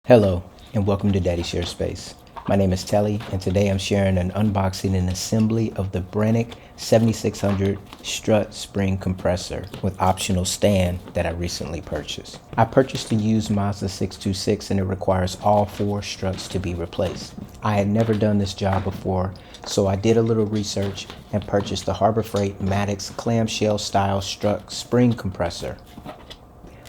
Hello, and welcome to Daddy Share Space. My name is Telly, and today I'm sharing an unboxing and assembly of the Branick 7600 Strut spring compressor with optional stand that I recently purchased. I purchased a used Mazda 626 and it requires all four struts to be replaced. I had never done this job before, so I did a little research and purchased the Harbor Freight Maddox clamshell style strut spring compressor.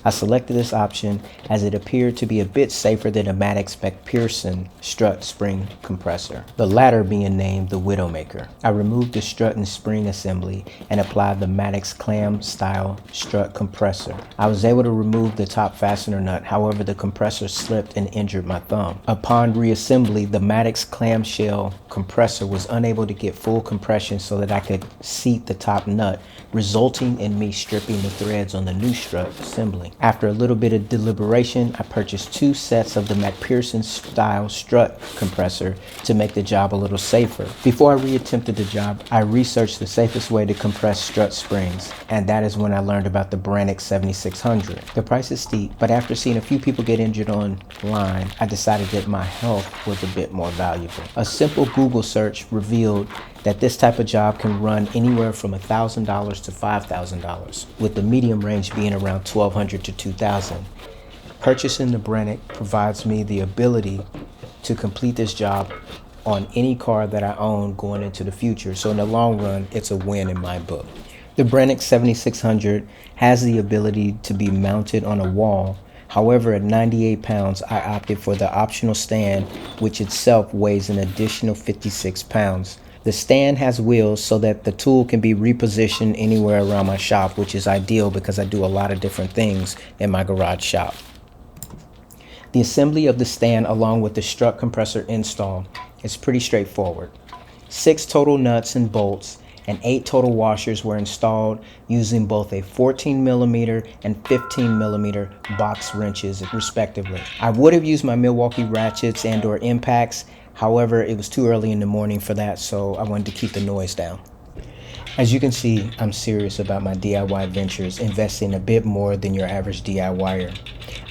I selected this option as it appeared to be a bit safer than a Maddox McPherson strut spring compressor, the latter being named the Widowmaker. I removed the strut and spring assembly and applied the Maddox clam style strut compressor. I was able to remove the top fastener nut, however the compressor slipped and injured my thumb. Upon reassembly, the Maddox clamshell compressor was unable to get full compression so that I could seat the top nut, resulting in me stripping the threads on the new strut assembly. After a little bit of deliberation, I purchased two sets of the McPherson style strut compressor to make the job a little safer. Before I reattempted the job, I researched the safest way to compress strut springs, and that is when I learned about the Branick 7600. The price is steep, but after seeing a few people get injured online, I decided that my health was a bit more valuable. A simple Google search revealed that this type of job can run anywhere from $1,000 to $5,000, with the medium range being around $1,200 to $2,000. Purchasing the Branick provides me the ability to complete this job on any car that I own going into the future, so in the long run, it's a win in my book. The Branick 7600 has the ability to be mounted on a wall. However, at 98 pounds, I opted for the optional stand, which itself weighs an additional 56 pounds. The stand has wheels so that the tool can be repositioned anywhere around my shop, which is ideal because I do a lot of different things in my garage shop. The assembly of the stand along with the strut compressor install is pretty straightforward. 6 total nuts and bolts and 8 total washers were installed using both a 14mm and 15mm box wrenches respectively. I would have used my Milwaukee ratchets and or impacts. However, it was too early in the morning for that, so I wanted to keep the noise down. As you can see, I'm serious about my DIY ventures, investing a bit more than your average DIYer.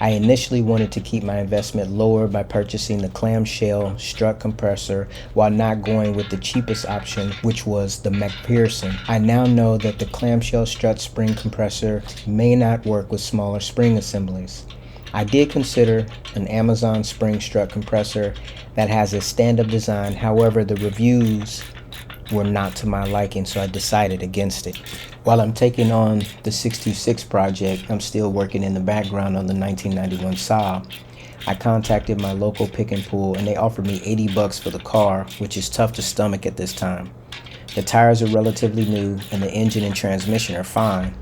I initially wanted to keep my investment lower by purchasing the clamshell strut compressor while not going with the cheapest option, which was the McPherson. I now know that the clamshell strut spring compressor may not work with smaller spring assemblies. I did consider an Amazon spring strut compressor that has a stand-up design. However, the reviews were not to my liking, so I decided against it. While I'm taking on the 626 project, I'm still working in the background on the 1991 Saab. I contacted my local pick and pull and they offered me $80 for the car, which is tough to stomach at this time. The tires are relatively new and the engine and transmission are fine.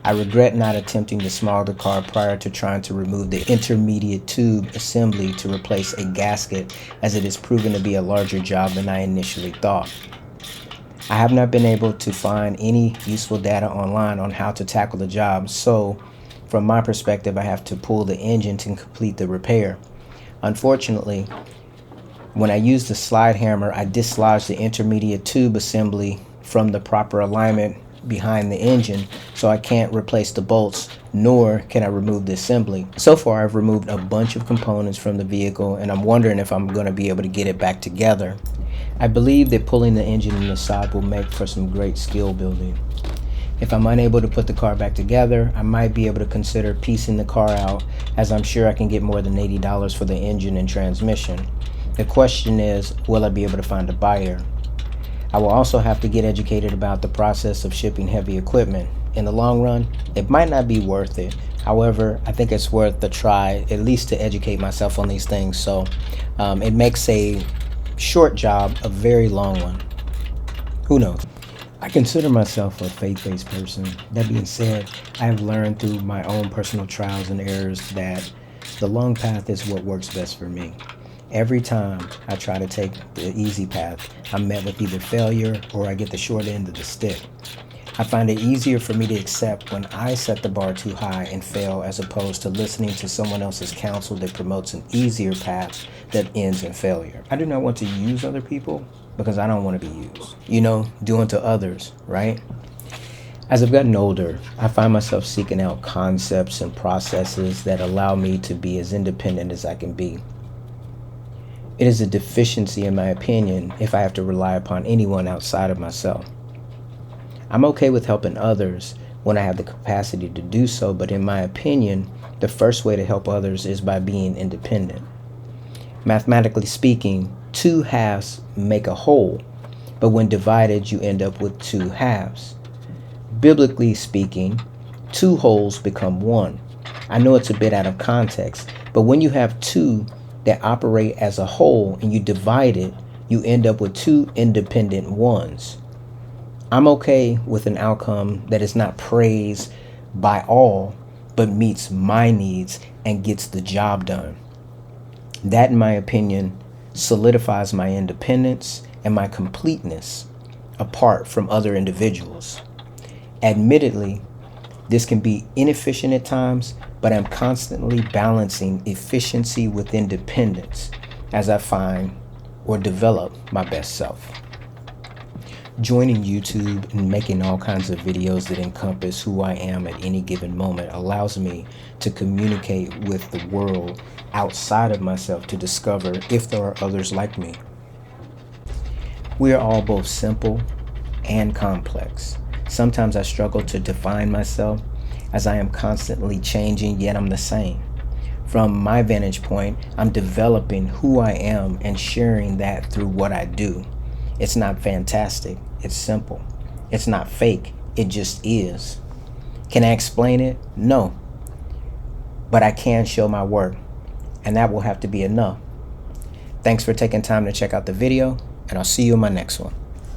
I regret not attempting to smog the car prior to trying to remove the intermediate tube assembly to replace a gasket, as it has proven to be a larger job than I initially thought. I have not been able to find any useful data online on how to tackle the job, so from my perspective I have to pull the engine to complete the repair. Unfortunately, when I used the slide hammer, I dislodged the intermediate tube assembly from the proper alignment behind the engine, so I can't replace the bolts, nor can I remove the assembly. So far I've removed a bunch of components from the vehicle and I'm wondering if I'm going to be able to get it back together. I believe that pulling the engine in the Saab will make for some great skill building. If I'm unable to put the car back together, I might be able to consider piecing the car out, as I'm sure I can get more than $80 for the engine and transmission. The question is, will I be able to find a buyer? I will also have to get educated about the process of shipping heavy equipment. In the long run, it might not be worth it. However, I think it's worth the try, at least to educate myself on these things. So it makes a short job a very long one. Who knows? I consider myself a faith-based person. That being said, I have learned through my own personal trials and errors that the long path is what works best for me. Every time I try to take the easy path, I'm met with either failure or I get the short end of the stick. I find it easier for me to accept when I set the bar too high and fail, as opposed to listening to someone else's counsel that promotes an easier path that ends in failure. I do not want to use other people because I don't want to be used. Do unto others, right? As I've gotten older, I find myself seeking out concepts and processes that allow me to be as independent as I can be. It is a deficiency, in my opinion, if I have to rely upon anyone outside of myself. I'm okay with helping others when I have the capacity to do so, but in my opinion, the first way to help others is by being independent. Mathematically speaking, two halves make a whole, but when divided, you end up with two halves. Biblically speaking, two wholes become one. I know it's a bit out of context, but when you have two that operate as a whole and you divide it, you end up with two independent ones. I'm okay with an outcome that is not praised by all, but meets my needs and gets the job done. That, in my opinion, solidifies my independence and my completeness apart from other individuals. Admittedly, this can be inefficient at times, but I'm constantly balancing efficiency with independence as I find or develop my best self. Joining YouTube and making all kinds of videos that encompass who I am at any given moment allows me to communicate with the world outside of myself to discover if there are others like me. We are all both simple and complex. Sometimes I struggle to define myself as I am constantly changing, yet I'm the same. From my vantage point, I'm developing who I am and sharing that through what I do. It's not fantastic, it's simple. It's not fake, it just is. Can I explain it? No. But I can show my work, and that will have to be enough. Thanks for taking time to check out the video, and I'll see you in my next one.